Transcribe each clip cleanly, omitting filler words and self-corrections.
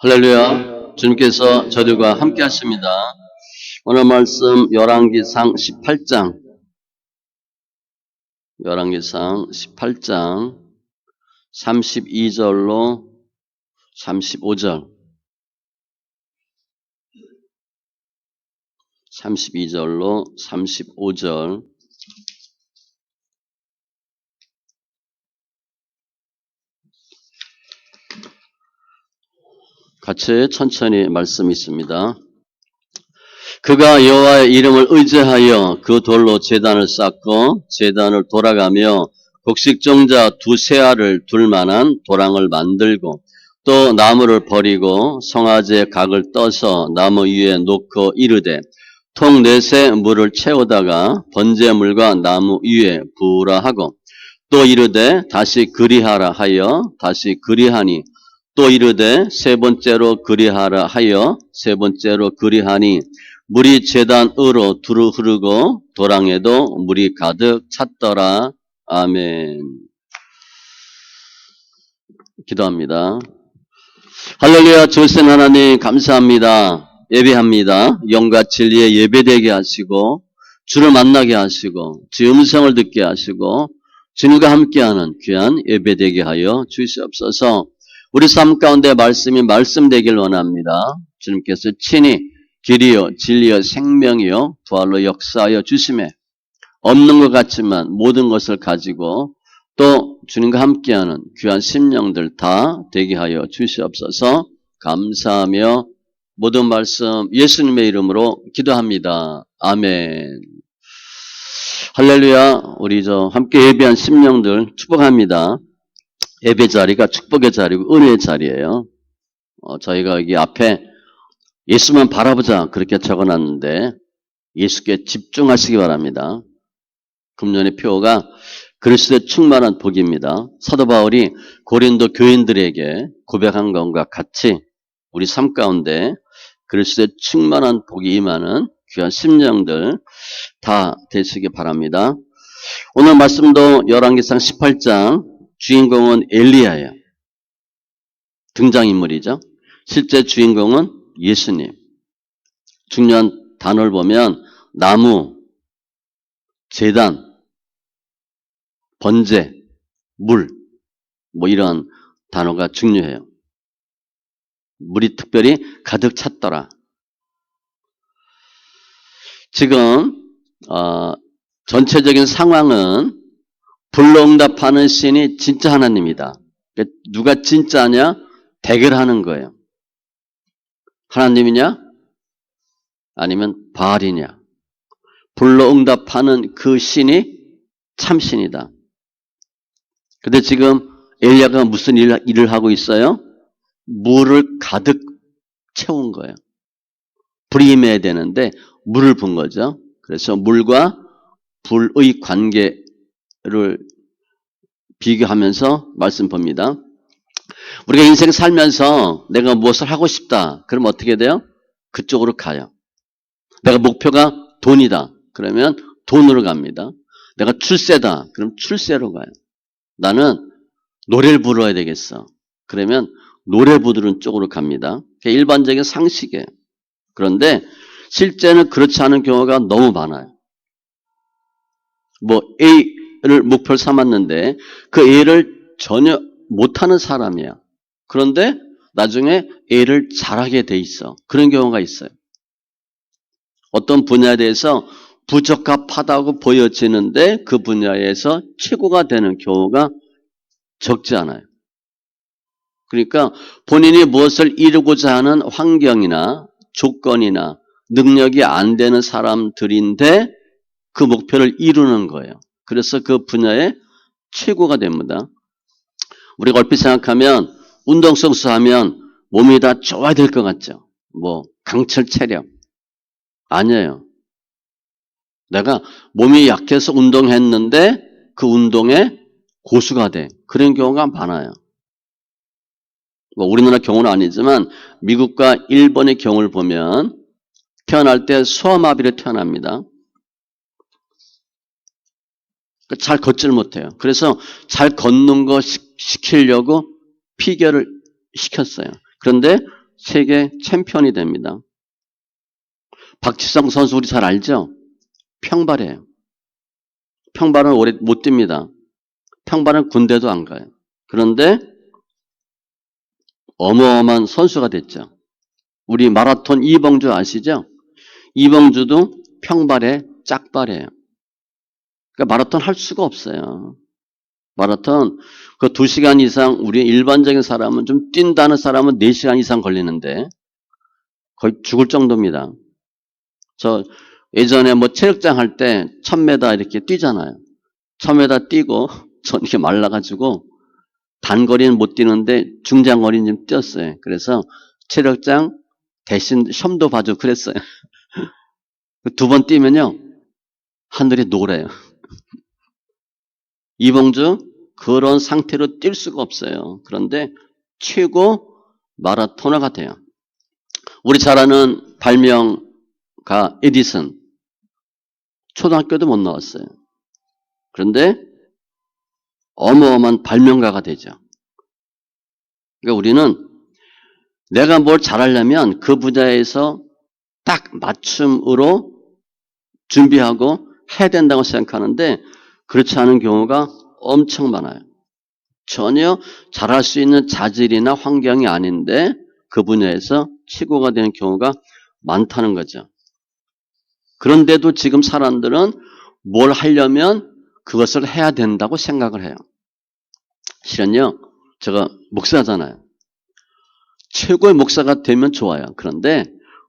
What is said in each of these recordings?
할렐루야. 주님께서 저들과 함께 하십니다. 오늘 말씀 열왕기상 18장 32절로 35절 32절로 35절 같이 천천히 말씀이 있습니다. 그가 여호와의 이름을 의지하여 그 돌로 제단을 쌓고 제단을 돌아가며 곡식종자 두세 알을 둘 만한 도랑을 만들고 또 나무를 버리고 송아지의 각을 떠서 나무 위에 놓고 이르되 통 넷에 물을 채우다가 번제물과 나무 위에 부으라 하고 또 이르되 다시 그리하라 하여 다시 그리하니 또 이르되 세 번째로 그리하라 하여 세 번째로 그리하니 물이 제단으로 두루 흐르고 도랑에도 물이 가득 찼더라. 아멘. 기도합니다. 할렐루야. 주신 하나님 감사합니다. 예배합니다. 영과 진리의 예배되게 하시고 주를 만나게 하시고 주의 음성을 듣게 하시고 주님과 함께하는 귀한 예배되게 하여 주시옵소서. 우리 삶 가운데 말씀이 말씀되길 원합니다. 주님께서 친히 길이요 진리요 생명이요 부활로 역사하여 주심에 없는 것 같지만 모든 것을 가지고 또 주님과 함께하는 귀한 심령들 다 되게 하여 주시옵소서. 감사하며 모든 말씀 예수님의 이름으로 기도합니다. 아멘. 할렐루야. 우리 함께 예배한 심령들 축복합니다. 예배 자리가 축복의 자리고 은혜의 자리예요. 저희가 여기 앞에 예수만 바라보자 그렇게 적어놨는데 예수께 집중하시기 바랍니다. 금년의 표어가 그리스도의 충만한 복입니다. 사도 바울이 고린도 교인들에게 고백한 것과 같이 우리 삶 가운데 그리스도의 충만한 복이 임하는 귀한 심령들 다 되시기 바랍니다. 오늘 말씀도 열왕기상 18장 주인공은 엘리야예요. 등장인물이죠. 실제 주인공은 예수님. 중요한 단어를 보면 나무, 제단, 번제, 물, 이런 단어가 중요해요. 물이 특별히 가득 찼더라. 지금 전체적인 상황은 불로응답하는 신이 진짜 하나님이다. 누가 진짜냐? 대결하는 거예요. 하나님이냐? 아니면 바알이냐? 불로응답하는 그 신이 참신이다. 근데 지금 엘리야가 무슨 일을 하고 있어요? 물을 가득 채운 거예요. 불이 임해야 되는데 물을 분 거죠. 그래서 물과 불의 관계를 비교하면서 말씀 봅니다. 우리가 인생 살면서 내가 무엇을 하고 싶다. 그러면 어떻게 돼요? 그쪽으로 가요. 내가 목표가 돈이다. 그러면 돈으로 갑니다. 내가 출세다. 그럼 출세로 가요. 나는 노래를 불러야 되겠어. 그러면 노래 부르는 쪽으로 갑니다. 그게 일반적인 상식이에요. 그런데 실제는 그렇지 않은 경우가 너무 많아요. A를 목표로 삼았는데 그 A를 전혀 못하는 사람이야. 그런데 나중에 A를 잘하게 돼 있어. 그런 경우가 있어요. 어떤 분야에 대해서 부적합하다고 보여지는데 그 분야에서 최고가 되는 경우가 적지 않아요. 그러니까 본인이 무엇을 이루고자 하는 환경이나 조건이나 능력이 안 되는 사람들인데 그 목표를 이루는 거예요. 그래서 그 분야의 최고가 됩니다. 우리가 얼핏 생각하면 운동선수 하면 몸이 다 좋아야 될 것 같죠. 강철 체력. 아니에요. 내가 몸이 약해서 운동했는데 그 운동에 고수가 돼. 그런 경우가 많아요. 우리나라 경우는 아니지만 미국과 일본의 경우를 보면 태어날 때 소아마비로 태어납니다. 잘 걷질 못해요. 그래서 잘 걷는 거 시키려고 피겨를 시켰어요. 그런데 세계 챔피언이 됩니다. 박지성 선수 우리 잘 알죠? 평발이에요. 평발은 오래 못 뜁니다. 평발은 군대도 안 가요. 그런데 어마어마한 선수가 됐죠. 우리 마라톤 이봉주 아시죠? 이봉주도 평발에 짝발이에요. 그러니까 마라톤 할 수가 없어요. 마라톤 그 2시간 이상 우리 일반적인 사람은 좀 뛴다는 사람은 4시간 이상 걸리는데 거의 죽을 정도입니다. 저 예전에 뭐 체력장 할 때 1000m 이렇게 뛰잖아요. 1000m 뛰고 전 이렇게 말라가지고 단거리는 못 뛰는데 중장거리는 좀 뛰었어요. 그래서 체력장 대신 시험도 봐주고 그랬어요. 2번 뛰면요 하늘이 노래요. 이봉주 그런 상태로 뛸 수가 없어요. 그런데 최고 마라토너가 돼요. 우리 잘 아는 발명가 에디슨 초등학교도 못 나왔어요. 그런데 어마어마한 발명가가 되죠. 그러니까 우리는 내가 뭘 잘하려면 그 분야에서 딱 맞춤으로 준비하고 해야 된다고 생각하는데 그렇지 않은 경우가 엄청 많아요. 전혀 잘할 수 있는 자질이나 환경이 아닌데 그 분야에서 최고가 되는 경우가 많다는 거죠. 그런데도 지금 사람들은 뭘 하려면 그것을 해야 된다고 생각을 해요. 실은요, 제가 목사잖아요. 최고의 목사가 되면 좋아요. 그런데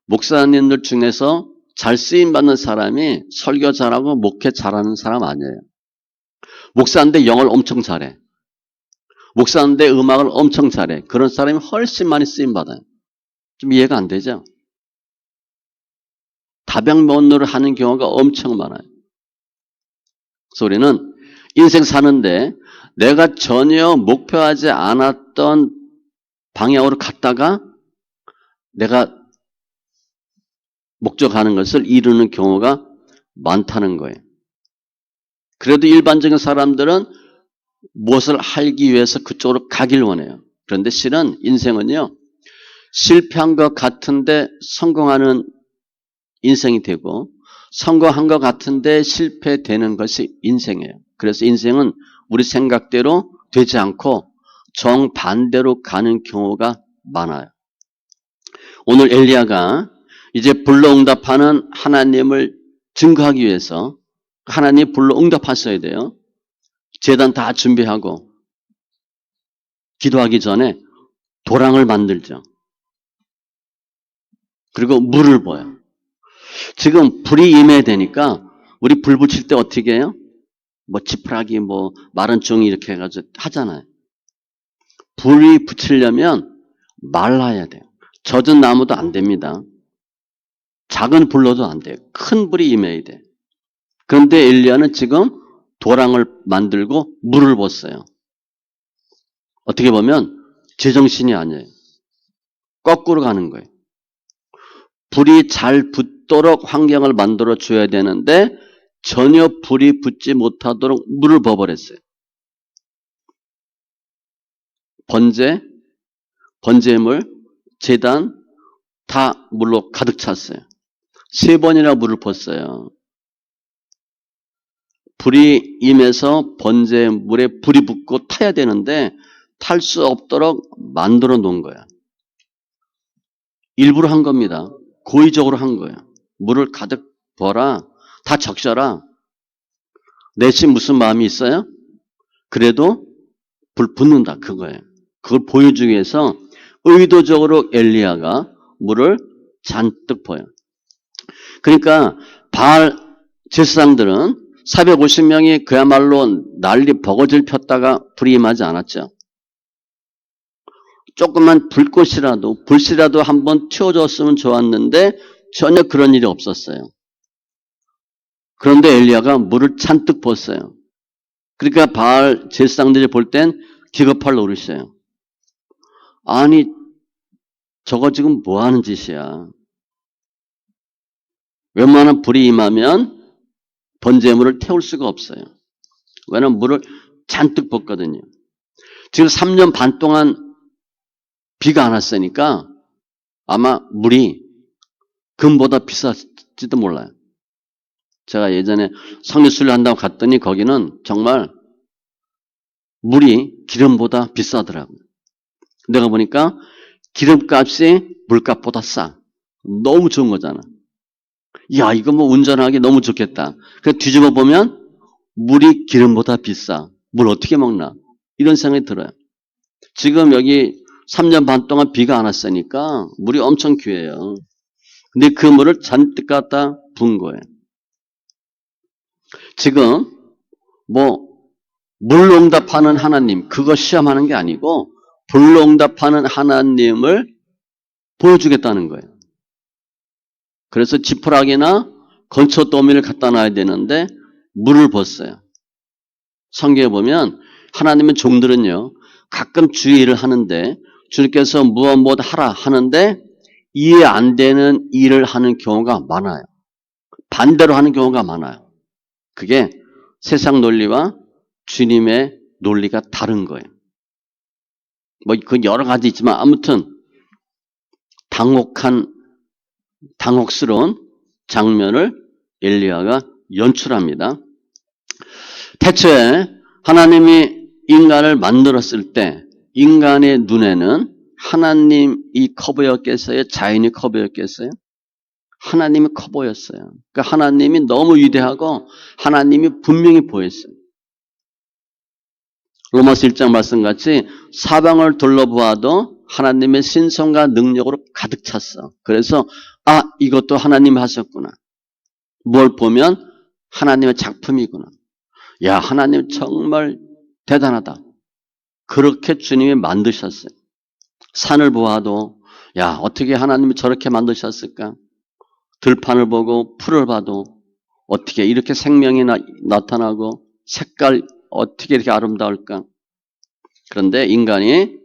목사님들 중에서 잘 쓰임받는 사람이 설교 잘하고 목회 잘하는 사람 아니에요. 목사인데 영어를 엄청 잘해. 목사인데 음악을 엄청 잘해. 그런 사람이 훨씬 많이 쓰임받아요. 좀 이해가 안 되죠? 다병면으로 하는 경우가 엄청 많아요. 그래서 우리는 인생 사는데 내가 전혀 목표하지 않았던 방향으로 갔다가 내가 목적하는 것을 이루는 경우가 많다는 거예요. 그래도 일반적인 사람들은 무엇을 하기 위해서 그쪽으로 가길 원해요. 그런데 실은 인생은요, 실패한 것 같은데 성공하는 인생이 되고 성공한 것 같은데 실패되는 것이 인생이에요. 그래서 인생은 우리 생각대로 되지 않고 정반대로 가는 경우가 많아요. 오늘 엘리야가 이제 불러응답하는 하나님을 증거하기 위해서 하나님 불러응답하셔야 돼요. 제단 다 준비하고 기도하기 전에 도랑을 만들죠. 그리고 물을 부어요. 지금 불이 임해야 되니까 우리 불 붙일 때 어떻게 해요? 뭐 지푸라기 뭐 마른 종이 이렇게 해가지고 하잖아요. 불이 붙이려면 말라야 돼요. 젖은 나무도 안 됩니다. 작은 불로도 안 돼요. 큰 불이 임해야 돼. 그런데 엘리야는 지금 도랑을 만들고 물을 붓어요. 어떻게 보면 제정신이 아니에요. 거꾸로 가는 거예요. 불이 잘 붙도록 환경을 만들어 줘야 되는데 전혀 불이 붙지 못하도록 물을 부어버렸어요. 번제물, 제단 다 물로 가득 찼어요. 3번이나 물을 부었어요. 불이 임해서 번제물에 불이 붙고 타야 되는데 탈 수 없도록 만들어 놓은 거야. 일부러 한 겁니다. 고의적으로 한 거예요. 물을 가득 부어라. 다 적셔라. 내심 무슨 마음이 있어요? 그래도 불 붙는다. 그거예요. 그걸 보여주기 위해서 의도적으로 엘리야가 물을 잔뜩 부어요. 그러니까 바알 제사장들은 450명이 그야말로 난리 버거지를 폈다가 불이 임하지 않았죠. 조그만 불씨라도 한번 튀어줬으면 좋았는데 전혀 그런 일이 없었어요. 그런데 엘리야가 물을 잔뜩 부었어요. 그러니까 바알 제사장들이 볼 땐 기겁할 노릇이에요. 아니 저거 지금 뭐 하는 짓이야. 웬만한 불이 임하면 번제물을 태울 수가 없어요. 왜냐하면 물을 잔뜩 붓거든요. 지금 3년 반 동안 비가 안 왔으니까 아마 물이 금보다 비쌀지도 몰라요. 제가 예전에 석류수리를 한다고 갔더니 거기는 정말 물이 기름보다 비싸더라고요. 내가 보니까 기름값이 물값보다 싸. 너무 좋은 거잖아. 야, 이거 뭐 운전하기 너무 좋겠다. 그래서 뒤집어 보면 물이 기름보다 비싸. 물 어떻게 먹나? 이런 생각이 들어요. 지금 여기 3년 반 동안 비가 안 왔으니까 물이 엄청 귀해요. 근데 그 물을 잔뜩 갖다 부은 거예요. 지금 뭐 물응답하는 하나님 그거 시험하는 게 아니고 불응답하는 하나님을 보여주겠다는 거예요. 그래서 지푸라기나 건초더미를 갖다 놔야 되는데 물을 붓어요. 성경에 보면 하나님의 종들은요. 가끔 주의 일을 하는데 주님께서 무엇 하라 하는데 이해 안 되는 일을 하는 경우가 많아요. 반대로 하는 경우가 많아요. 그게 세상 논리와 주님의 논리가 다른 거예요. 뭐 그 여러 가지 있지만 아무튼 당혹스러운 장면을 엘리야가 연출합니다. 태초에 하나님이 인간을 만들었을 때 인간의 눈에는 하나님이 커 보였겠어요? 자연이 커 보였겠어요? 하나님이 커 보였어요. 그러니까 하나님이 너무 위대하고 하나님이 분명히 보였어요. 로마서 1장 말씀같이 사방을 둘러보아도 하나님의 신성과 능력으로 가득 찼어. 그래서 이것도 하나님이 하셨구나. 뭘 보면 하나님의 작품이구나. 야, 하나님 정말 대단하다. 그렇게 주님이 만드셨어요. 산을 보아도 야, 어떻게 하나님이 저렇게 만드셨을까? 들판을 보고 풀을 봐도 어떻게 이렇게 생명이 나타나고 색깔 어떻게 이렇게 아름다울까? 그런데 인간이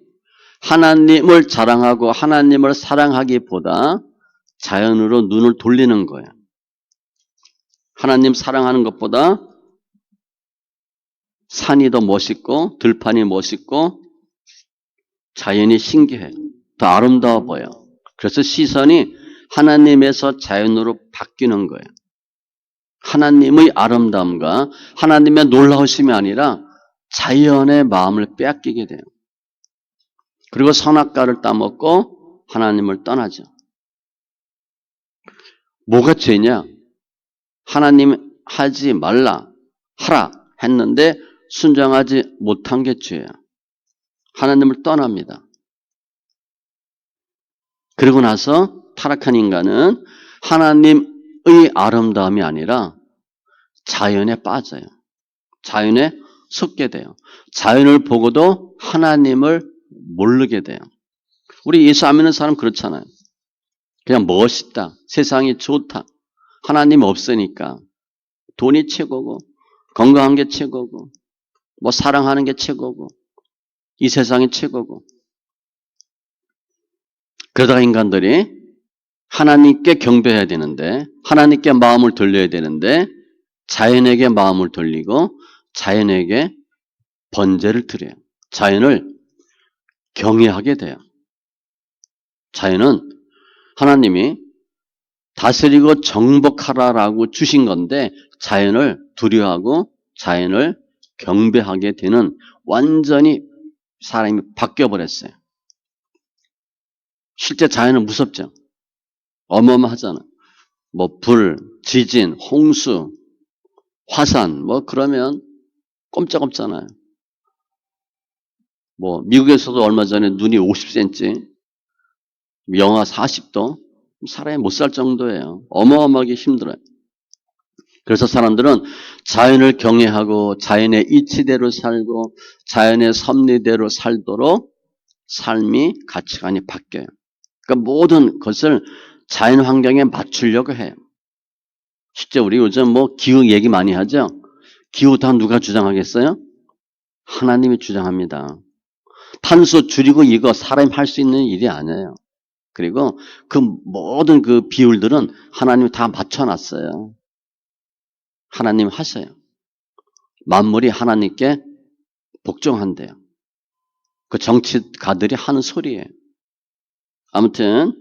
하나님을 자랑하고 하나님을 사랑하기보다 자연으로 눈을 돌리는 거예요. 하나님 사랑하는 것보다 산이 더 멋있고 들판이 멋있고 자연이 신기해요. 더 아름다워 보여. 그래서 시선이 하나님에서 자연으로 바뀌는 거예요. 하나님의 아름다움과 하나님의 놀라우심이 아니라 자연의 마음을 빼앗기게 돼요. 그리고 선악과를 따먹고 하나님을 떠나죠. 뭐가 죄냐? 하나님 하지 말라, 하라 했는데 순종하지 못한 게 죄야. 하나님을 떠납니다. 그리고 나서 타락한 인간은 하나님의 아름다움이 아니라 자연에 빠져요. 자연에 속게 돼요. 자연을 보고도 하나님을 모르게 돼요. 우리 예수 안 믿는 사람 그렇잖아요. 그냥 멋있다. 세상이 좋다. 하나님 없으니까 돈이 최고고 건강한 게 최고고 뭐 사랑하는 게 최고고 이 세상이 최고고 그러다가 인간들이 하나님께 경배해야 되는데 하나님께 마음을 돌려야 되는데 자연에게 마음을 돌리고 자연에게 번제를 드려요. 자연을 경외하게 돼요. 자연은 하나님이 다스리고 정복하라라고 주신 건데 자연을 두려워하고 자연을 경배하게 되는 완전히 사람이 바뀌어버렸어요. 실제 자연은 무섭죠. 어마어마하잖아. 뭐 불, 지진, 홍수, 화산 뭐 그러면 꼼짝없잖아요. 뭐 미국에서도 얼마 전에 눈이 50cm, 영하 40도 사람이 못 살 정도예요. 어마어마하게 힘들어요. 그래서 사람들은 자연을 경외하고 자연의 이치대로 살고 자연의 섭리대로 살도록 삶이 가치관이 바뀌어요. 그러니까 모든 것을 자연 환경에 맞추려고 해요. 실제 우리 요즘 뭐 기후 얘기 많이 하죠. 기후 다 누가 주장하겠어요? 하나님이 주장합니다. 탄소 줄이고 이거 사람이 할 수 있는 일이 아니에요. 그리고 그 모든 그 비율들은 하나님이 다 맞춰놨어요. 하나님 하세요. 만물이 하나님께 복종한대요. 그 정치가들이 하는 소리예요. 아무튼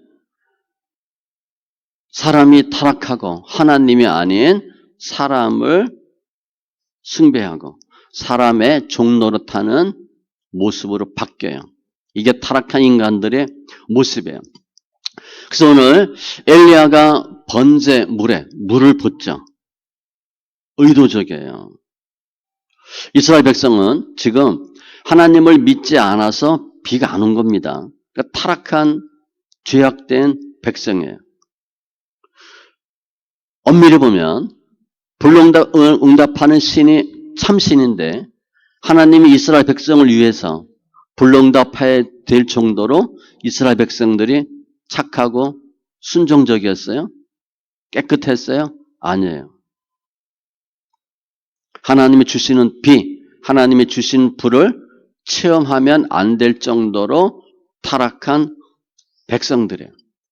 사람이 타락하고 하나님이 아닌 사람을 숭배하고 사람의 종노릇하는 모습으로 바뀌어요. 이게 타락한 인간들의 모습이에요. 그래서 오늘 엘리야가 번제 물을 붓죠. 의도적이에요. 이스라엘 백성은 지금 하나님을 믿지 않아서 비가 안 온 겁니다. 그러니까 타락한 죄악된 백성이에요. 엄밀히 보면 불응답하는 신이 참신인데 하나님이 이스라엘 백성을 위해서 불응답해야 될 정도로 이스라엘 백성들이 착하고 순종적이었어요? 깨끗했어요? 아니에요. 하나님이 주시는 비, 하나님이 주신 불을 체험하면 안 될 정도로 타락한 백성들이에요.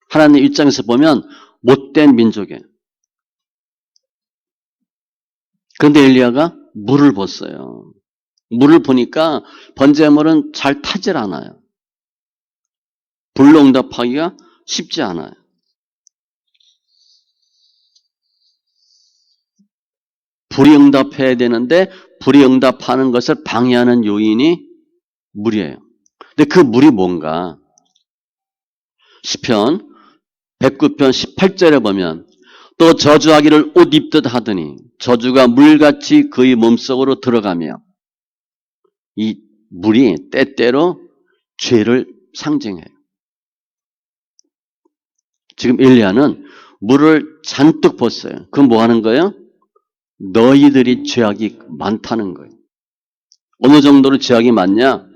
하나님 입장에서 보면 못된 민족이에요. 그런데 엘리야가 물을 붓어요. 물을 보니까 번제물은 잘 타질 않아요. 불로 응답하기가 쉽지 않아요. 불이 응답해야 되는데 불이 응답하는 것을 방해하는 요인이 물이에요. 근데 그 물이 뭔가? 시편 109편 18절에 보면 또 저주하기를 옷 입듯 하더니 저주가 물같이 그의 몸속으로 들어가며 이 물이 때때로 죄를 상징해요. 지금 엘리야는 물을 잔뜩 붓어요. 그건 뭐 하는 거예요? 너희들이 죄악이 많다는 거예요. 어느 정도로 죄악이 많냐?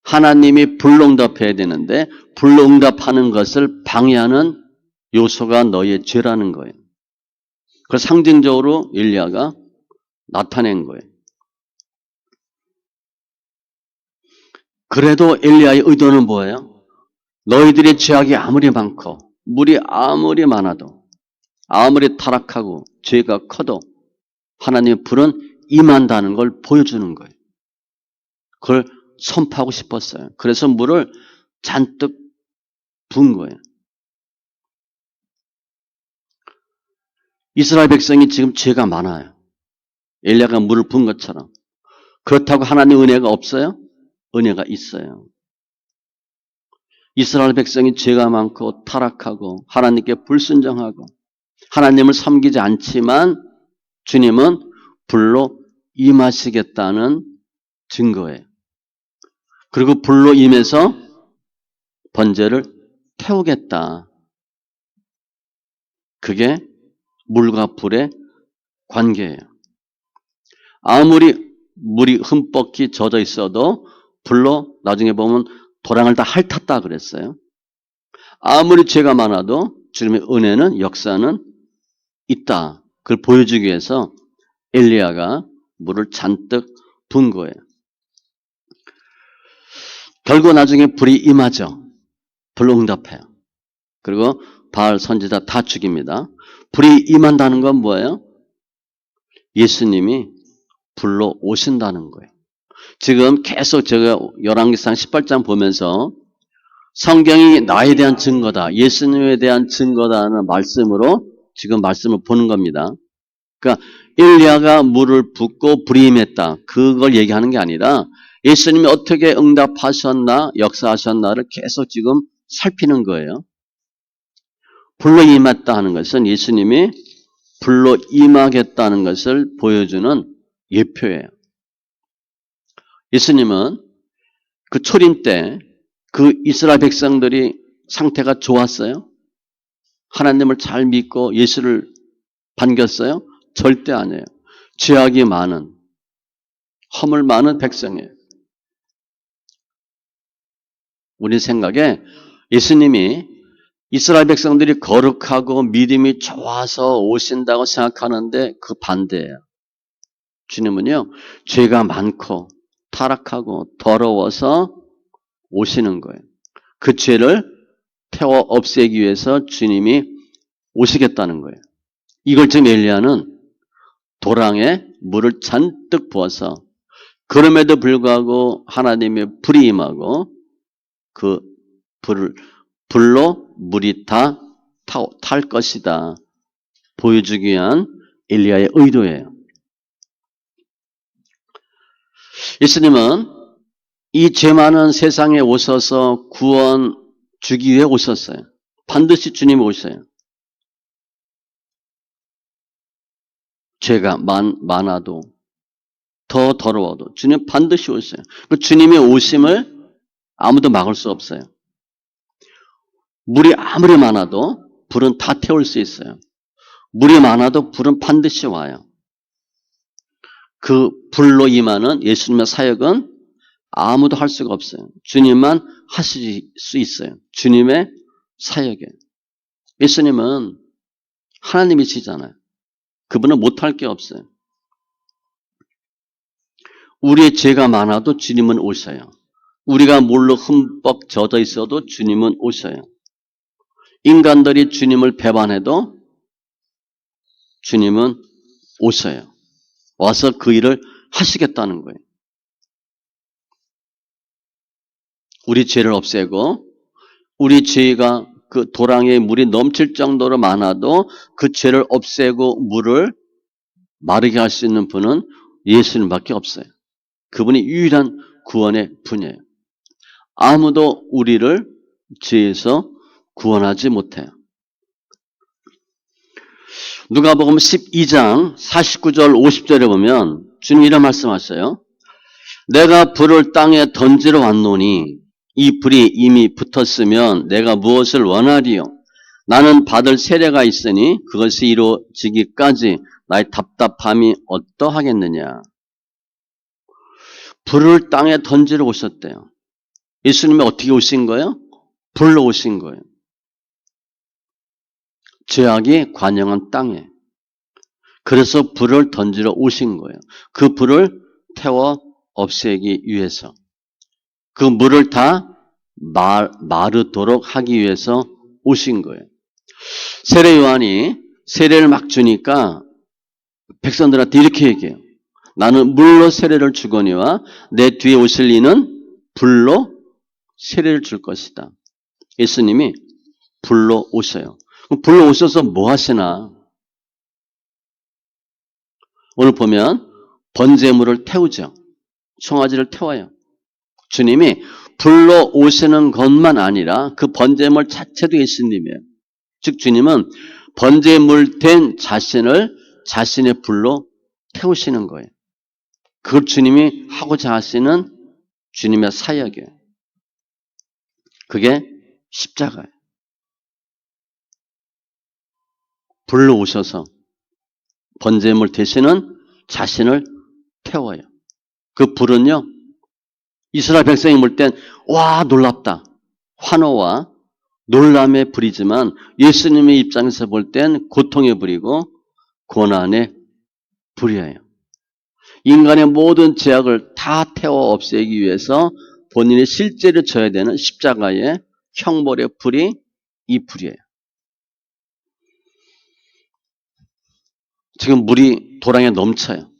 하나님이 불로 응답해야 되는데 불로 응답하는 것을 방해하는 요소가 너희의 죄라는 거예요. 그걸 상징적으로 엘리야가 나타낸 거예요. 그래도 엘리야의 의도는 뭐예요? 너희들의 죄악이 아무리 많고 물이 아무리 많아도 아무리 타락하고 죄가 커도 하나님의 불은 임한다는 걸 보여주는 거예요. 그걸 선포하고 싶었어요. 그래서 물을 잔뜩 부은 거예요. 이스라엘 백성이 지금 죄가 많아요. 엘리야가 물을 부은 것처럼. 그렇다고 하나님의 은혜가 없어요? 은혜가 있어요. 이스라엘 백성이 죄가 많고 타락하고 하나님께 불순종하고 하나님을 섬기지 않지만 주님은 불로 임하시겠다는 증거예요. 그리고 불로 임해서 번제를 태우겠다. 그게 물과 불의 관계예요. 아무리 물이 흠뻑히 젖어 있어도 불로 나중에 보면 도랑을 다 핥았다 그랬어요. 아무리 죄가 많아도 주님의 은혜는 역사는 있다. 그걸 보여주기 위해서 엘리야가 물을 잔뜩 분 거예요. 결국 나중에 불이 임하죠. 불로 응답해요. 그리고 바알 선지자 다 죽입니다. 불이 임한다는 건 뭐예요? 예수님이 불로 오신다는 거예요. 지금 계속 제가 열왕기상 18장 보면서 성경이 나에 대한 증거다, 예수님에 대한 증거다는 말씀으로 지금 말씀을 보는 겁니다. 그러니까 엘리야가 물을 붓고 불이 임했다. 그걸 얘기하는 게 아니라 예수님이 어떻게 응답하셨나, 역사하셨나를 계속 지금 살피는 거예요. 불로 임했다 하는 것은 예수님이 불로 임하겠다는 것을 보여주는 예표예요. 예수님은 그 초림 때 그 이스라엘 백성들이 상태가 좋았어요? 하나님을 잘 믿고 예수를 반겼어요? 절대 아니에요. 죄악이 많은, 허물 많은 백성이에요. 우리 생각에 예수님이 이스라엘 백성들이 거룩하고 믿음이 좋아서 오신다고 생각하는데 그 반대예요. 주님은요, 죄가 많고 타락하고 더러워서 오시는 거예요. 그 죄를 태워 없애기 위해서 주님이 오시겠다는 거예요. 이걸 지금 엘리야는 도랑에 물을 잔뜩 부어서 그럼에도 불구하고 하나님의 불이 임하고 그 불로 물이 다 탈 것이다 보여주기 위한 엘리야의 의도예요. 예수님은 이 죄 많은 세상에 오셔서 구원 주기 위해 오셨어요. 반드시 주님이 오셔요. 죄가 많아도 더 더러워도 주님 반드시 오셔요. 그 주님의 오심을 아무도 막을 수 없어요. 물이 아무리 많아도 불은 다 태울 수 있어요. 물이 많아도 불은 반드시 와요. 그 불로 임하는 예수님의 사역은 아무도 할 수가 없어요. 주님만 하실 수 있어요. 주님의 사역에. 예수님은 하나님이시잖아요. 그분은 못할 게 없어요. 우리의 죄가 많아도 주님은 오셔요. 우리가 물로 흠뻑 젖어 있어도 주님은 오셔요. 인간들이 주님을 배반해도 주님은 오셔요. 와서 그 일을 하시겠다는 거예요. 우리 죄를 없애고 우리 죄가 그 도랑에 물이 넘칠 정도로 많아도 그 죄를 없애고 물을 마르게 할 수 있는 분은 예수님밖에 없어요. 그분이 유일한 구원의 분이에요. 아무도 우리를 죄에서 구원하지 못해요. 누가복음 12장 49절 50절에 보면 주님 이런 말씀하셔요. 내가 불을 땅에 던지러 왔노니 이 불이 이미 붙었으면 내가 무엇을 원하리요? 나는 받을 세례가 있으니 그것이 이루어지기까지 나의 답답함이 어떠하겠느냐. 불을 땅에 던지러 오셨대요. 예수님이 어떻게 오신 거예요? 불로 오신 거예요. 죄악이 관영한 땅에. 그래서 불을 던지러 오신 거예요. 그 불을 태워 없애기 위해서. 그 물을 다 마르도록 하기 위해서 오신 거예요. 세례 요한이 세례를 막 주니까 백성들한테 이렇게 얘기해요. 나는 물로 세례를 주거니와 내 뒤에 오실 이는 불로 세례를 줄 것이다. 예수님이 불로 오셔요. 불로 오셔서 뭐 하시나? 오늘 보면 번제물을 태우죠. 송아지를 태워요. 주님이 불로 오시는 것만 아니라 그 번제물 자체도 예수님이에요. 즉 주님은 번제물 된 자신을 자신의 불로 태우시는 거예요. 그걸 주님이 하고자 하시는 주님의 사역이에요. 그게 십자가예요. 불로 오셔서 번제물 되시는 자신을 태워요. 그 불은요, 이스라엘 백성이 볼 땐 와 놀랍다. 환호와 놀람의 불이지만 예수님의 입장에서 볼 땐 고통의 불이고 고난의 불이에요. 인간의 모든 죄악을 다 태워 없애기 위해서 본인의 실제를 져야 되는 십자가의 형벌의 불이 이 불이에요. 지금 물이 도랑에 넘쳐요.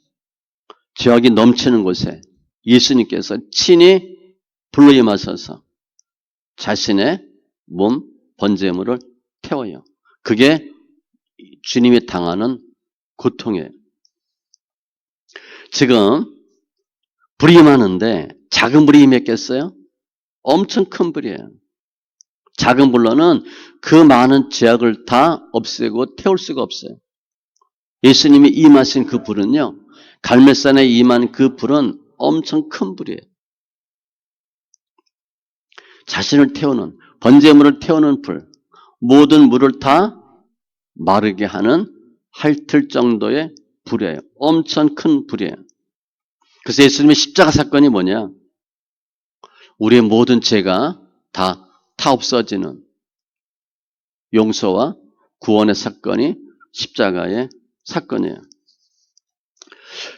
죄악이 넘치는 곳에 예수님께서 친히 불로 임하셔서 자신의 몸 번제물을 태워요. 그게 주님이 당하는 고통이에요. 지금 불이 임하는데 작은 불이 임했겠어요? 엄청 큰 불이에요. 작은 불로는 그 많은 죄악을 다 없애고 태울 수가 없어요. 예수님이 임하신 그 불은요, 갈멜산에 임한 그 불은 엄청 큰 불이에요. 자신을 태우는, 번제물을 태우는 불, 모든 물을 다 마르게 하는 핥을 정도의 불이에요. 엄청 큰 불이에요. 그래서 예수님의 십자가 사건이 뭐냐? 우리의 모든 죄가 다 없어지는 용서와 구원의 사건이 십자가의 사건이에요.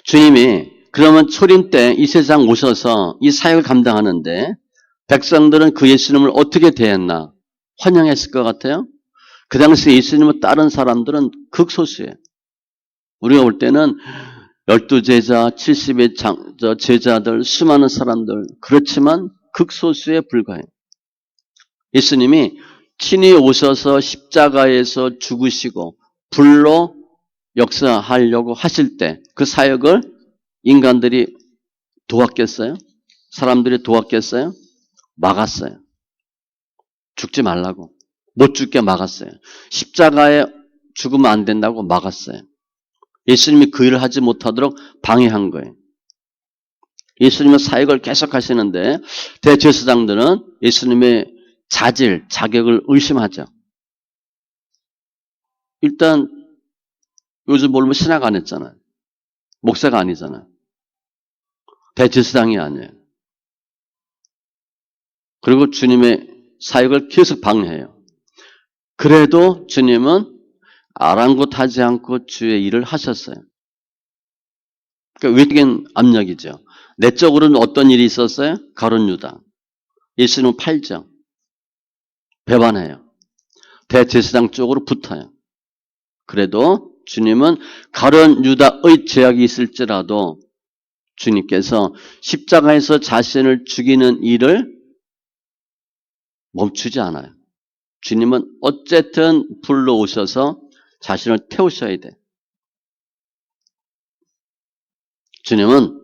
주님이 그러면 초림 때 이 세상 오셔서 이 사역을 감당하는데 백성들은 그 예수님을 어떻게 대했나? 환영했을 것 같아요? 그 당시 예수님을 따른 사람들은 극소수예요. 우리가 볼 때는 12제자, 70의 제자들, 수많은 사람들, 그렇지만 극소수에 불과해요. 예수님이 친히 오셔서 십자가에서 죽으시고 불로 역사하려고 하실 때 그 사역을 인간들이 도왔겠어요? 사람들이 도왔겠어요? 막았어요. 죽지 말라고. 못 죽게 막았어요. 십자가에 죽으면 안 된다고 막았어요. 예수님이 그 일을 하지 못하도록 방해한 거예요. 예수님은 사역을 계속 하시는데 대제사장들은 예수님의 자질, 자격을 의심하죠. 일단 요즘 보면 신학 안 했잖아요. 목사가 아니잖아요. 대제사장이 아니에요. 그리고 주님의 사역을 계속 방해해요. 그래도 주님은 아랑곳하지 않고 주의 일을 하셨어요. 그러니까 외적인 압력이죠. 내적으로는 어떤 일이 있었어요? 가룟 유다. 예수님은 팔죠. 배반해요. 대제사장 쪽으로 붙어요. 그래도 주님은 가룟 유다의 제약이 있을지라도 주님께서 십자가에서 자신을 죽이는 일을 멈추지 않아요. 주님은 어쨌든 불러 오셔서 자신을 태우셔야 돼. 주님은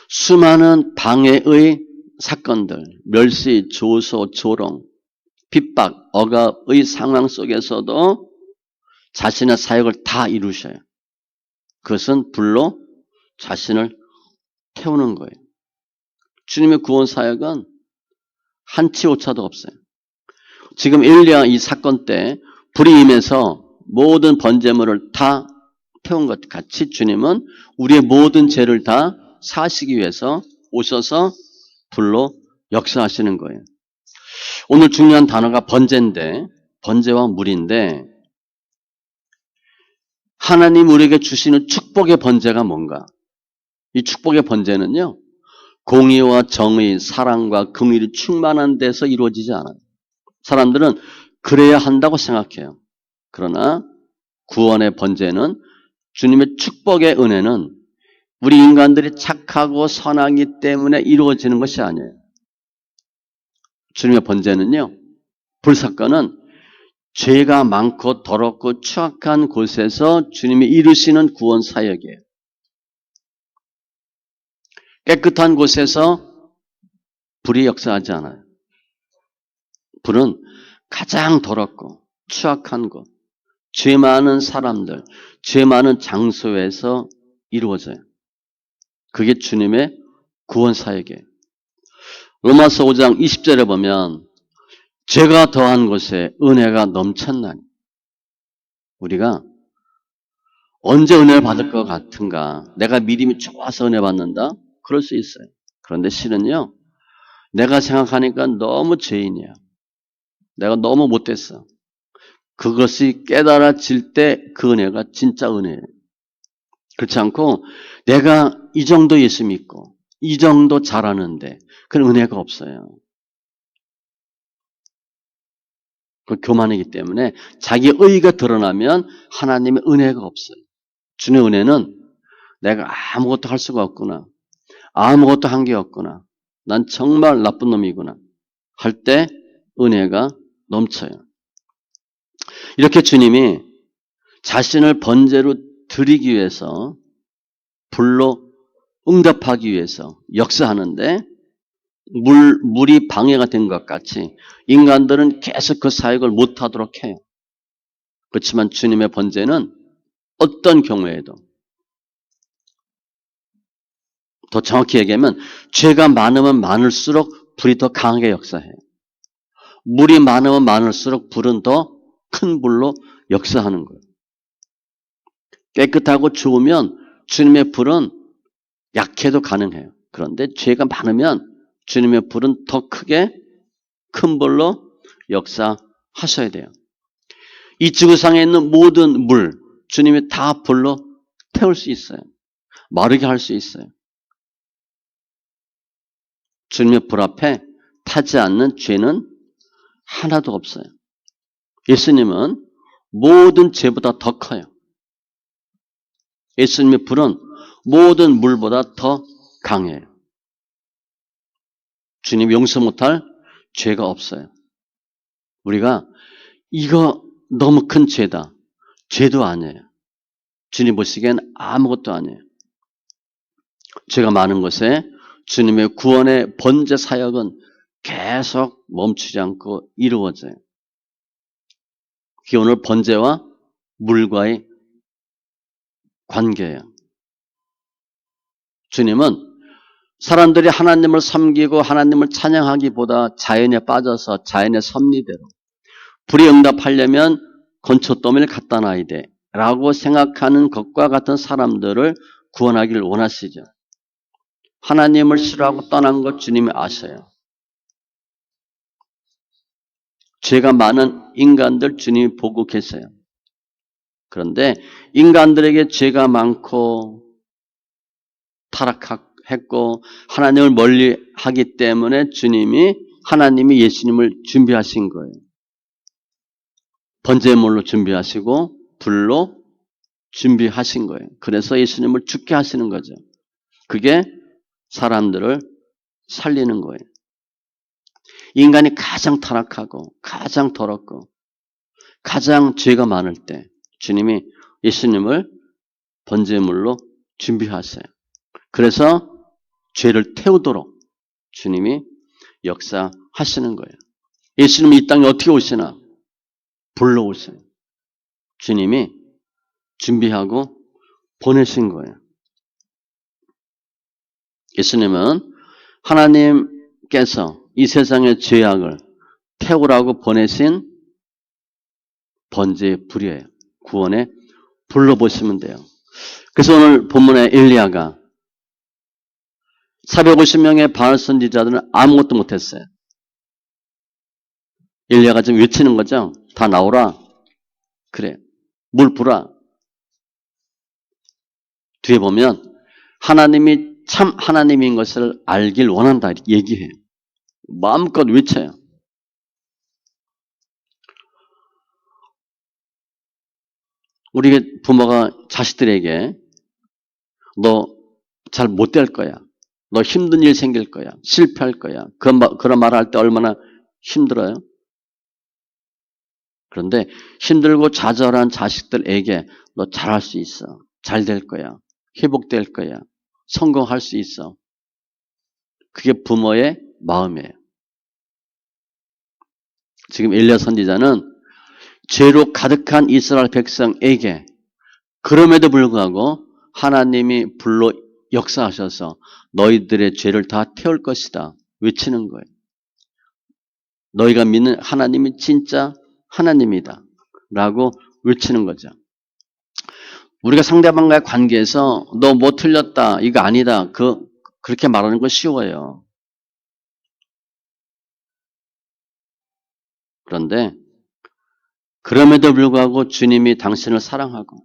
수많은 방해의 사건들, 멸시, 조소, 조롱, 핍박, 억압의 상황 속에서도 자신의 사역을 다 이루셔요. 그것은 불로 자신을 태우는 거예요. 주님의 구원 사역은 한치 오차도 없어요. 지금 엘리야 이 사건 때 불이 임해서 모든 번제물을 다 태운 것 같이 주님은 우리의 모든 죄를 다 사시기 위해서 오셔서 불로 역사하시는 거예요. 오늘 중요한 단어가 번제인데, 번제와 물인데, 하나님 우리에게 주시는 축복의 번제가 뭔가? 이 축복의 번제는요, 공의와 정의, 사랑과 긍휼이 충만한 데서 이루어지지 않아요. 사람들은 그래야 한다고 생각해요. 그러나 구원의 번제는 주님의 축복의 은혜는 우리 인간들이 착하고 선하기 때문에 이루어지는 것이 아니에요. 주님의 번제는요, 불사건은 죄가 많고 더럽고 추악한 곳에서 주님이 이루시는 구원 사역이에요. 깨끗한 곳에서 불이 역사하지 않아요. 불은 가장 더럽고 추악한 곳, 죄 많은 사람들, 죄 많은 장소에서 이루어져요. 그게 주님의 구원 사역이에요. 로마서 5장 20절에 보면 죄가 더한 곳에 은혜가 넘쳤나니. 우리가 언제 은혜를 받을 것 같은가? 내가 믿음이 좋아서 은혜 받는다? 그럴 수 있어요. 그런데 실은요, 내가 생각하니까 너무 죄인이야. 내가 너무 못됐어. 그것이 깨달아질 때 그 은혜가 진짜 은혜예요. 그렇지 않고 내가 이 정도 예수 믿고 이 정도 잘하는데 그런 은혜가 없어요. 그 교만이기 때문에 자기 의의가 드러나면 하나님의 은혜가 없어요. 주님의 은혜는 내가 아무것도 할 수가 없구나. 아무것도 한 게 없구나. 난 정말 나쁜 놈이구나. 할 때 은혜가 넘쳐요. 이렇게 주님이 자신을 번제로 드리기 위해서 불로 응답하기 위해서 역사하는데 물이 방해가 된 것 같이 인간들은 계속 그 사역을 못하도록 해요. 그렇지만 주님의 번제는 어떤 경우에도 더 정확히 얘기하면 죄가 많으면 많을수록 불이 더 강하게 역사해요. 물이 많으면 많을수록 불은 더 큰 불로 역사하는 거예요. 깨끗하고 좋으면 주님의 불은 약해도 가능해요. 그런데 죄가 많으면 주님의 불은 더 크게 큰 불로 역사하셔야 돼요. 이 지구상에 있는 모든 물, 주님이 다 불로 태울 수 있어요. 마르게 할 수 있어요. 주님의 불 앞에 타지 않는 죄는 하나도 없어요. 예수님은 모든 죄보다 더 커요. 예수님의 불은 모든 물보다 더 강해요. 주님 용서 못할 죄가 없어요. 우리가 이거 너무 큰 죄다. 죄도 아니에요. 주님 보시기엔 아무것도 아니에요. 죄가 많은 것에 주님의 구원의 번제 사역은 계속 멈추지 않고 이루어져요. 그게 오늘 번제와 물과의 관계예요. 주님은 사람들이 하나님을 섬기고 하나님을 찬양하기보다 자연에 빠져서 자연의 섭리대로 불의응답하려면 건초더미를 갖다 놔야 돼 라고 생각하는 것과 같은 사람들을 구원하기를 원하시죠. 하나님을 싫어하고 떠난 것 주님이 아셔요. 죄가 많은 인간들 주님이 보고 계세요. 그런데 인간들에게 죄가 많고 타락했고 하나님을 멀리하기 때문에 하나님이 예수님을 준비하신 거예요. 번제물로 준비하시고 불로 준비하신 거예요. 그래서 예수님을 죽게 하시는 거죠. 그게 사람들을 살리는 거예요. 인간이 가장 타락하고 가장 더럽고 가장 죄가 많을 때 주님이 예수님을 번제물로 준비하세요. 그래서 죄를 태우도록 주님이 역사하시는 거예요. 예수님이 이 땅에 어떻게 오시나? 불러 오세요. 주님이 준비하고 보내신 거예요. 예수님은 하나님께서 이 세상의 죄악을 태우라고 보내신 번제의 불이에요. 구원에 불러보시면 돼요. 그래서 오늘 본문에 엘리야가 450명의 바알 선지자들은 아무것도 못했어요. 엘리야가 지금 외치는 거죠. 다 나오라. 그래. 물 부라. 뒤에 보면 하나님이 참 하나님인 것을 알길 원한다 얘기해요. 마음껏 외쳐요. 우리 부모가 자식들에게 너 잘 못 될 거야. 너 힘든 일 생길 거야. 실패할 거야. 그런 말 할 때 얼마나 힘들어요? 그런데 힘들고 좌절한 자식들에게 너 잘할 수 있어. 잘 될 거야. 회복될 거야. 성공할 수 있어. 그게 부모의 마음이에요. 지금 엘리야 선지자는 죄로 가득한 이스라엘 백성에게 그럼에도 불구하고 하나님이 불로 역사하셔서 너희들의 죄를 다 태울 것이다 외치는 거예요. 너희가 믿는 하나님이 진짜 하나님이다 라고 외치는 거죠. 우리가 상대방과의 관계에서 너 뭐 틀렸다 이거 아니다 그렇게 말하는 거 쉬워요. 그런데 그럼에도 불구하고 주님이 당신을 사랑하고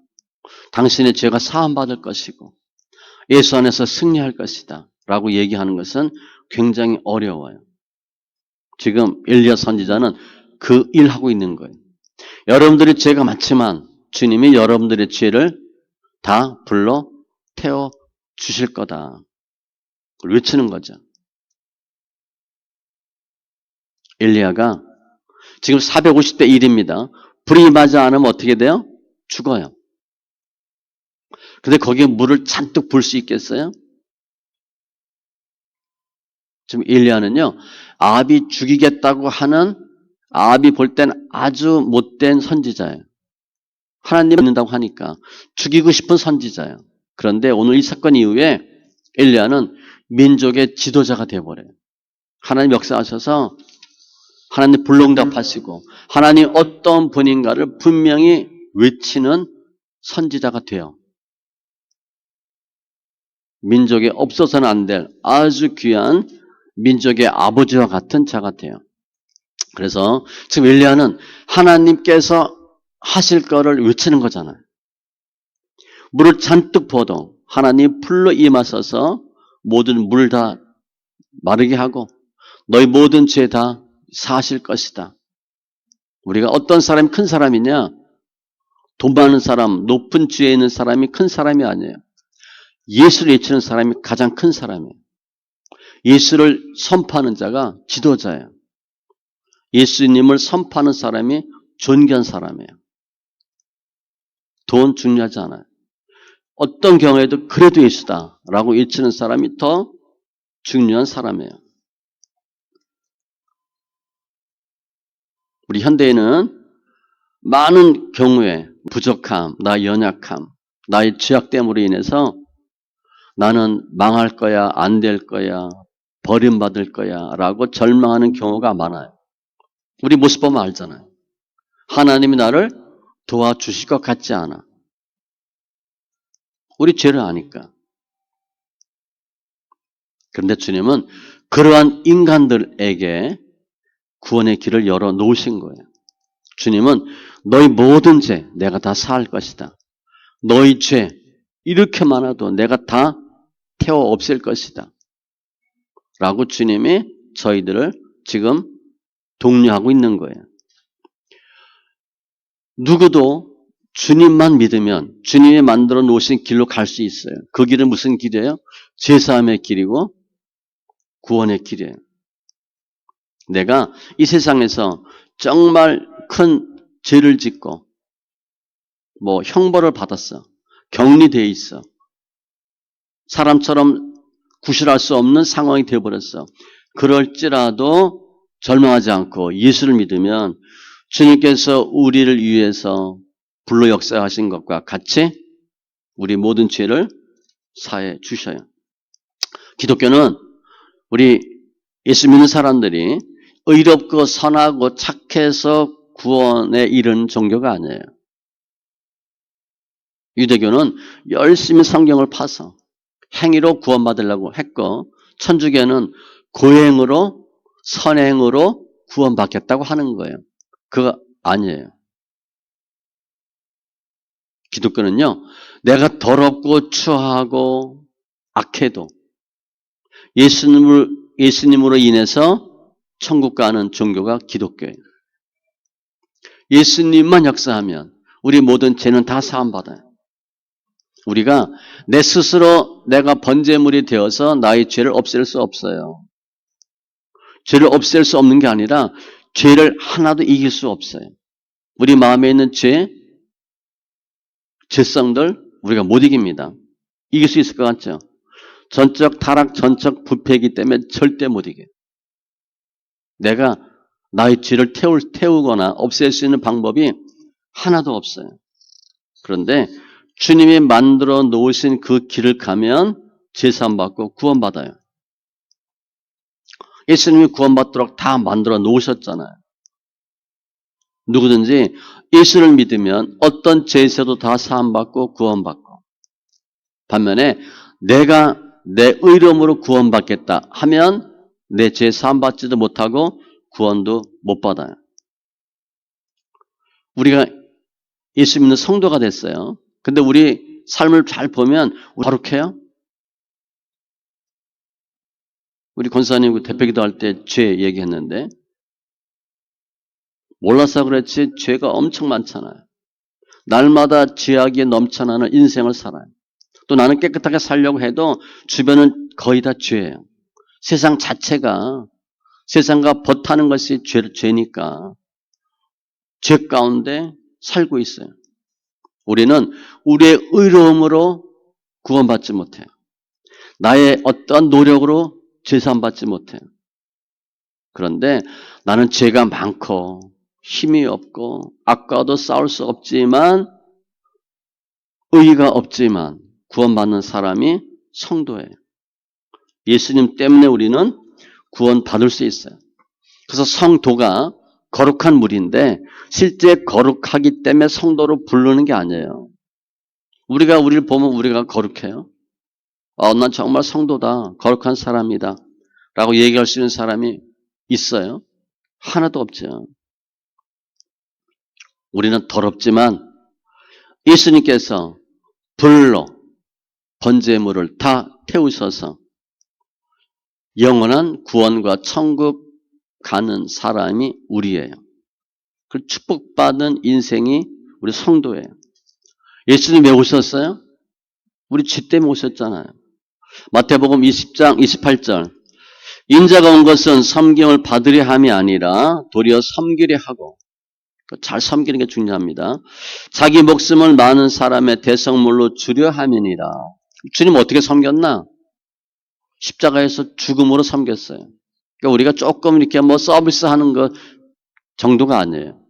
당신의 죄가 사함받을 것이고 예수 안에서 승리할 것이다 라고 얘기하는 것은 굉장히 어려워요. 지금 엘리야 선지자는 그 일하고 있는 거예요. 여러분들의 죄가 많지만 주님이 여러분들의 죄를 다 불러 태워 주실 거다. 그걸 외치는 거죠. 엘리야가 지금 450대 1입니다. 불이 임하지 않으면 어떻게 돼요? 죽어요. 근데 거기에 물을 잔뜩 부을 수 있겠어요? 지금 엘리야는요. 아합이 죽이겠다고 하는 아합이 볼 땐 아주 못된 선지자예요. 하나님을 믿는다고 하니까 죽이고 싶은 선지자예요. 그런데 오늘 이 사건 이후에 엘리야는 민족의 지도자가 되어버려요. 하나님 역사하셔서 하나님 불응답하시고 하나님 어떤 분인가를 분명히 외치는 선지자가 돼요. 민족에 없어서는 안 될 아주 귀한 민족의 아버지와 같은 자 같아요. 그래서 지금 엘리야는 하나님께서 하실 거를 외치는 거잖아요. 물을 잔뜩 부어도 하나님 풀로 임하셔서 모든 물 다 마르게 하고 너희 모든 죄 다 사하실 것이다. 우리가 어떤 사람이 큰 사람이냐? 돈 많은 사람, 높은 지위에 있는 사람이 큰 사람이 아니에요. 예수를 외치는 사람이 가장 큰 사람이에요. 예수를 선포하는 자가 지도자예요. 예수님을 선포하는 사람이 존귀한 사람이에요. 돈 중요하지 않아요. 어떤 경우에도 그래도 예수다라고 외치는 사람이 더 중요한 사람이에요. 우리 현대인은 많은 경우에 부족함, 나의 연약함, 나의 죄악됨으로 인해서 나는 망할 거야, 안 될 거야, 버림받을 거야 라고 절망하는 경우가 많아요. 우리 모습 보면 알잖아요. 하나님이 나를 도와주실 것 같지 않아. 우리 죄를 아니까. 그런데 주님은 그러한 인간들에게 구원의 길을 열어 놓으신 거예요. 주님은 너희 모든 죄 내가 다 사할 것이다. 너희 죄 이렇게 많아도 내가 다 태워 없앨 것이다. 라고 주님이 저희들을 지금 독려하고 있는 거예요. 누구도 주님만 믿으면 주님이 만들어 놓으신 길로 갈 수 있어요. 그 길은 무슨 길이에요? 죄사함의 길이고 구원의 길이에요. 내가 이 세상에서 정말 큰 죄를 짓고 형벌을 받았어. 격리되어 있어. 사람처럼 구실할 수 없는 상황이 되어버렸어. 그럴지라도 절망하지 않고 예수를 믿으면 주님께서 우리를 위해서 불로 역사하신 것과 같이 우리 모든 죄를 사해 주셔요. 기독교는 우리 예수 믿는 사람들이 의롭고 선하고 착해서 구원에 이르는 종교가 아니에요. 유대교는 열심히 성경을 파서 행위로 구원받으려고 했고, 천주교는 고행으로 선행으로 구원받겠다고 하는 거예요. 그거 아니에요. 기독교는요, 내가 더럽고 추하고 악해도 예수님으로 인해서 천국 가는 종교가 기독교예요. 예수님만 역사하면 우리 모든 죄는 다 사함받아요. 우리가 내 스스로 내가 번제물이 되어서 나의 죄를 없앨 수 없어요. 죄를 없앨 수 없는 게 아니라 죄를 하나도 이길 수 없어요. 우리 마음에 있는 죄성들 우리가 못 이깁니다. 이길 수 있을 것 같죠? 전적 타락, 전적 부패이기 때문에 절대 못 이겨요. 내가 나의 죄를 태우거나 없앨 수 있는 방법이 하나도 없어요. 그런데 주님이 만들어 놓으신 그 길을 가면 제사함 받고 구원받아요. 예수님이 구원받도록 다 만들어 놓으셨잖아요. 누구든지 예수를 믿으면 어떤 죄에서도 다 사함받고 구원받고, 반면에 내가 내 의로움으로 구원받겠다 하면 내 죄 사함받지도 못하고 구원도 못 받아요. 우리가 예수 믿는 성도가 됐어요. 근데 우리 삶을 잘 보면 거룩해요? 우리 권사님 대표기도 할 때 죄 얘기했는데 몰라서 그렇지 죄가 엄청 많잖아요. 날마다 죄악이 넘쳐나는 인생을 살아요. 또 나는 깨끗하게 살려고 해도 주변은 거의 다 죄예요. 세상 자체가 세상과 버타는 것이 죄니까 죄 가운데 살고 있어요. 우리는 우리의 의로움으로 구원받지 못해요. 나의 어떠한 노력으로 제사함받지 못해요. 그런데 나는 죄가 많고 힘이 없고 악과도 싸울 수 없지만 의의가 없지만 구원받는 사람이 성도예요. 예수님 때문에 우리는 구원받을 수 있어요. 그래서 성도가 거룩한 물인데 실제 거룩하기 때문에 성도로 부르는 게 아니에요. 우리가 우리를 보면 우리가 거룩해요. 난 정말 성도다. 거룩한 사람이다. 라고 얘기할 수 있는 사람이 있어요? 하나도 없죠. 우리는 더럽지만 예수님께서 불로 번제물을 다 태우셔서 영원한 구원과 천국 가는 사람이 우리예요. 그 축복받은 인생이 우리 성도예요. 예수님 왜 오셨어요? 우리 죄 때문에 오셨잖아요. 마태복음 20장 28절 인자가 온 것은 섬김을 받으려 함이 아니라 도리어 섬기려 하고 잘 섬기는 게 중요합니다. 자기 목숨을 많은 사람의 대성물로 주려 함이니라. 주님 어떻게 섬겼나? 십자가에서 죽음으로 섬겼어요. 그러니까 우리가 조금 이렇게 뭐 서비스 하는 것 정도가 아니에요.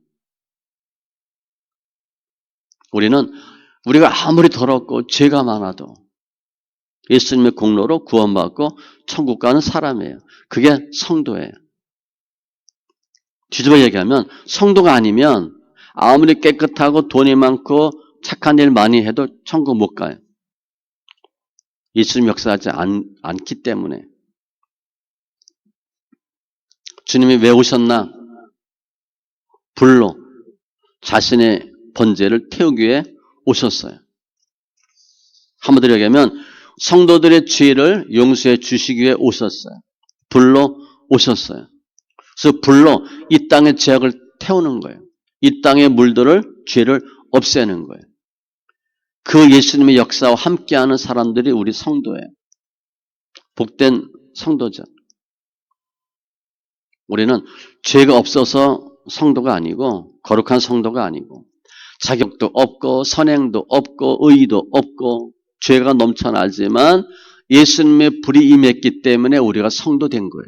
우리가 아무리 더럽고 죄가 많아도 예수님의 공로로 구원받고 천국 가는 사람이에요. 그게 성도예요. 뒤집어 얘기하면 성도가 아니면 아무리 깨끗하고 돈이 많고 착한 일 많이 해도 천국 못 가요. 예수님 역사하지 않기 때문에. 주님이 왜 오셨나? 불로 자신의 번제를 태우기 위해 오셨어요. 한마디로 얘기하면 성도들의 죄를 용서해 주시기 위해 오셨어요. 불로 오셨어요. 그래서 불로 이 땅의 죄악을 태우는 거예요. 이 땅의 물들을 죄를 없애는 거예요. 그 예수님의 역사와 함께하는 사람들이 우리 성도예요. 복된 성도죠. 우리는 죄가 없어서 성도가 아니고 거룩한 성도가 아니고 자격도 없고 선행도 없고 의의도 없고 죄가 넘쳐나지만 예수님의 불이 임했기 때문에 우리가 성도된 거예요.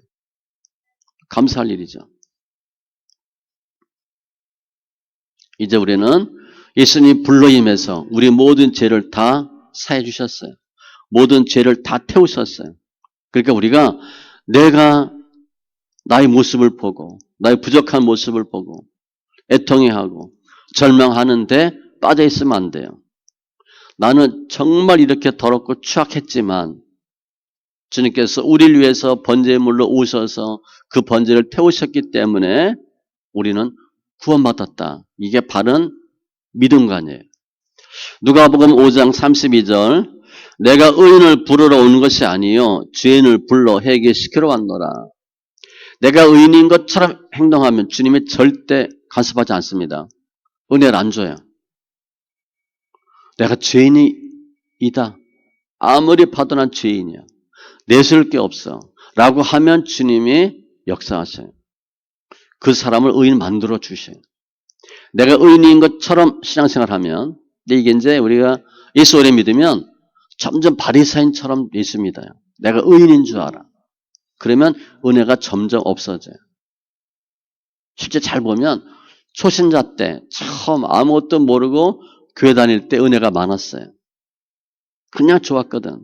감사할 일이죠. 이제 우리는 예수님이 불로 임해서 우리 모든 죄를 다 사해 주셨어요. 모든 죄를 다 태우셨어요. 그러니까 우리가 내가 나의 모습을 보고 나의 부족한 모습을 보고 애통해하고 절망하는데 빠져 있으면 안 돼요. 나는 정말 이렇게 더럽고 추악했지만 주님께서 우리를 위해서 번제물로 오셔서 그 번제를 태우셨기 때문에 우리는 구원받았다. 이게 바른 믿음관이에요. 누가복음 5장 32절 내가 의인을 부르러 오는 것이 아니요 죄인을 불러 회개시키러 왔노라. 내가 의인인 것처럼 행동하면 주님이 절대 간섭하지 않습니다. 은혜를 안 줘요. 내가 죄인이다. 아무리 봐도 난 죄인이야. 내세울 게 없어. 라고 하면 주님이 역사하세요. 그 사람을 의인 만들어 주셔요. 내가 의인인 것처럼 신앙생활하면 이게 이제 우리가 예수 오래 믿으면 점점 바리새인처럼 예수 믿어요. 내가 의인인 줄 알아. 그러면 은혜가 점점 없어져요. 실제 잘 보면 초신자 때 처음 아무것도 모르고 교회 다닐 때 은혜가 많았어요. 그냥 좋았거든.